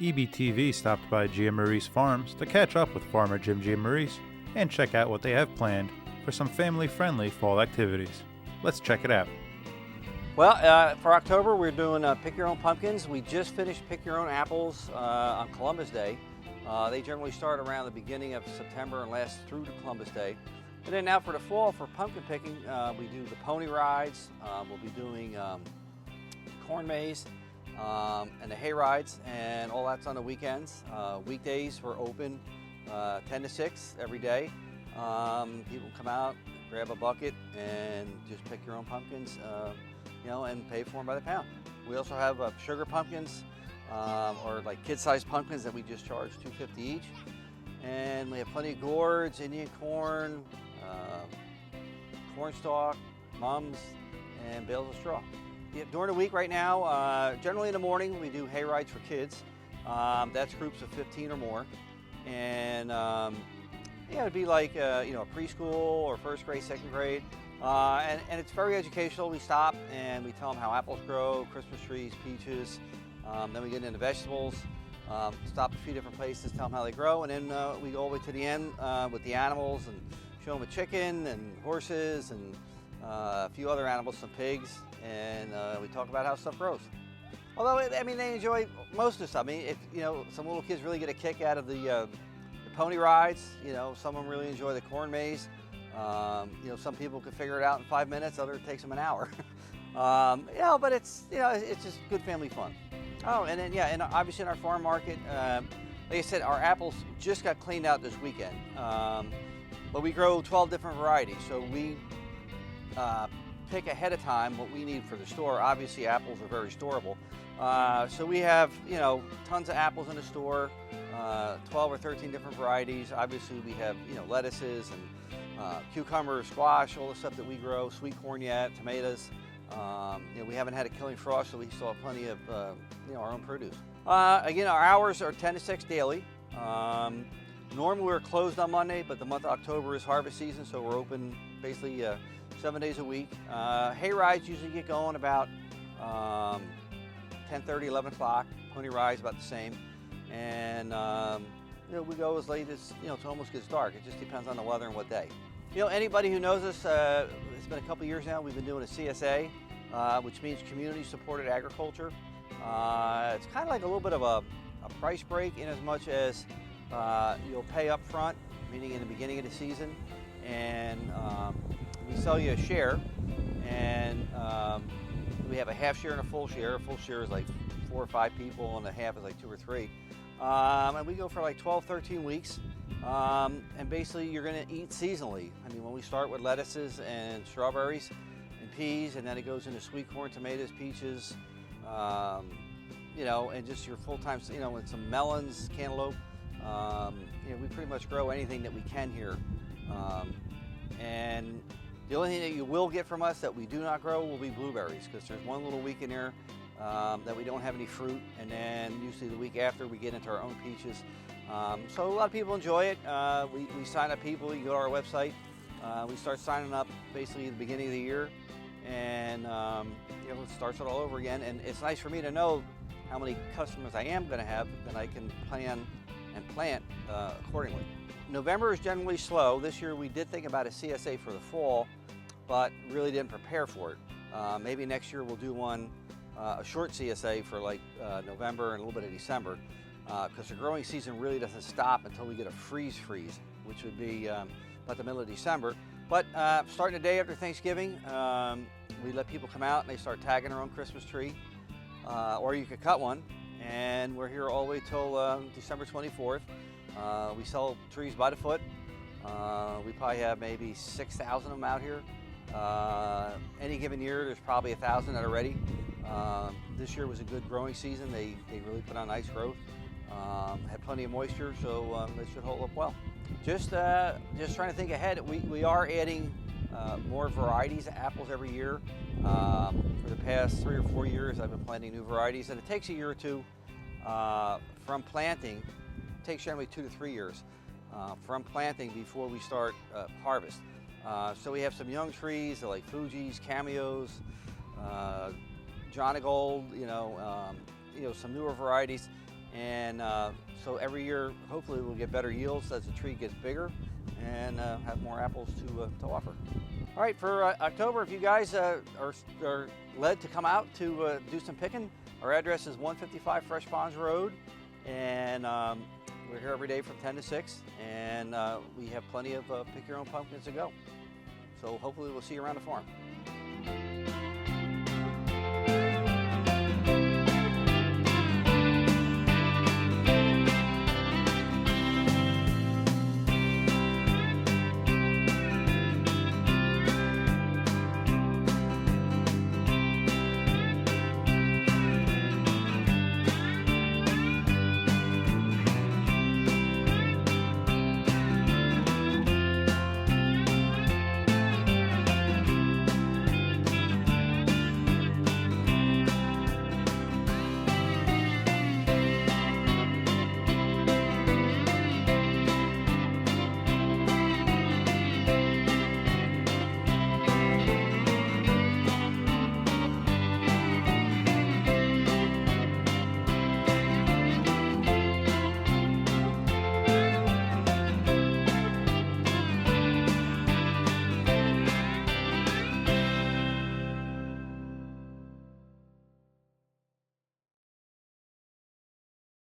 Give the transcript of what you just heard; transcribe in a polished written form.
EBTV stopped by Giamarese Farms to catch up with farmer Jim Giamarese and check out what they have planned for some family-friendly fall activities. Let's check it out. Well, for October, we're doing Pick Your Own Pumpkins. We just finished Pick Your Own Apples on Columbus Day. They generally start around the beginning of September and last through to Columbus Day. And then now for the fall, for pumpkin picking, we do the pony rides. We'll be doing corn maze and the hay rides, and all that's on the weekends. Weekdays, we're open 10 to 6 every day. People come out, grab a bucket, and just pick your own pumpkins. And pay for them by the pound. We also have sugar pumpkins, or like kid-sized pumpkins that we just charge $2.50 each. And we have plenty of gourds, Indian corn, cornstalk, mums, and bales of straw. Yeah, during the week right now, generally in the morning we do hay rides for kids. That's groups of 15 or more. And it'd be like a preschool or first grade, second grade. And it's very educational. We stop and we tell them how apples grow, Christmas trees, peaches. Then we get into vegetables, stop a few different places, tell them how they grow, and then we go all the way to the end with the animals and show them a chicken and horses and a few other animals, some pigs, and we talk about how stuff grows. Although, they enjoy most of the stuff. Some little kids really get a kick out of the pony rides. Some of them really enjoy the corn maze. Some people can figure it out in 5 minutes, others it takes them an hour. But it's just good family fun. Oh, and then and obviously in our farm market, like I said, our apples just got cleaned out this weekend. But we grow 12 different varieties, so we pick ahead of time what we need for the store. Obviously, apples are very storable. So we have, tons of apples in the store, 12 or 13 different varieties. Obviously, we have, lettuces and cucumber, squash, all the stuff that we grow, sweet corn yet, tomatoes. We haven't had a killing frost, so we still have plenty of, our own produce. Again, our hours are 10 to 6 daily. Normally we're closed on Monday, but the month of October is harvest season, so we're open basically 7 days a week. Hay rides usually get going about 10:30, 11 o'clock. Pony rides about the same. And we go as late as, it almost gets dark. It just depends on the weather and what day. Anybody who knows us, it's been a couple years now, we've been doing a CSA, which means Community Supported Agriculture. It's kind of like a little bit of a price break in as much as you'll pay up front, meaning in the beginning of the season, and we sell you a share, and we have a half share and a full share. A full share is like 4 or 5 people, and a half is like 2 or 3. And we go for like 12, 13 weeks. And basically you're going to eat seasonally. When we start with lettuces and strawberries and peas, and then it goes into sweet corn, tomatoes, peaches, and just your full-time, with some melons, cantaloupe. We pretty much grow anything that we can here. And the only thing that you will get from us that we do not grow will be blueberries, because there's one little week in there that we don't have any fruit, and then usually the week after we get into our own peaches. So a lot of people enjoy it. We sign up people. You go to our website. We start signing up basically at the beginning of the year, and it starts it all over again. And it's nice for me to know how many customers I am going to have, then I can plan and plant accordingly. November is generally slow. This year we did think about a CSA for the fall, but really didn't prepare for it. Maybe next year we'll do one, a short CSA for like November and a little bit of December. Because the growing season really doesn't stop until we get a freeze, which would be about the middle of December. But starting the day after Thanksgiving, we let people come out and they start tagging their own Christmas tree, or you could cut one. And we're here all the way till December 24th. We sell trees by the foot. We probably have maybe 6,000 of them out here. Any given year, there's probably 1,000 that are ready. This year was a good growing season. They really put on nice growth. Had plenty of moisture, so they should hold up well. Just trying to think ahead. We are adding more varieties of apples every year. For the past 3 or 4 years, I've been planting new varieties, and it takes a year or two from planting. It takes generally 2 to 3 years from planting before we start harvest. So we have some young trees like Fuji's, Cameos, Johnny Gold, some newer varieties. And so every year, hopefully we'll get better yields as the tree gets bigger and have more apples to offer. All right, for October, if you guys are led to come out to do some picking, our address is 155 Fresh Ponds Road, and we're here every day from 10 to 6, and we have plenty of pick your own pumpkins to go. So hopefully we'll see you around the farm.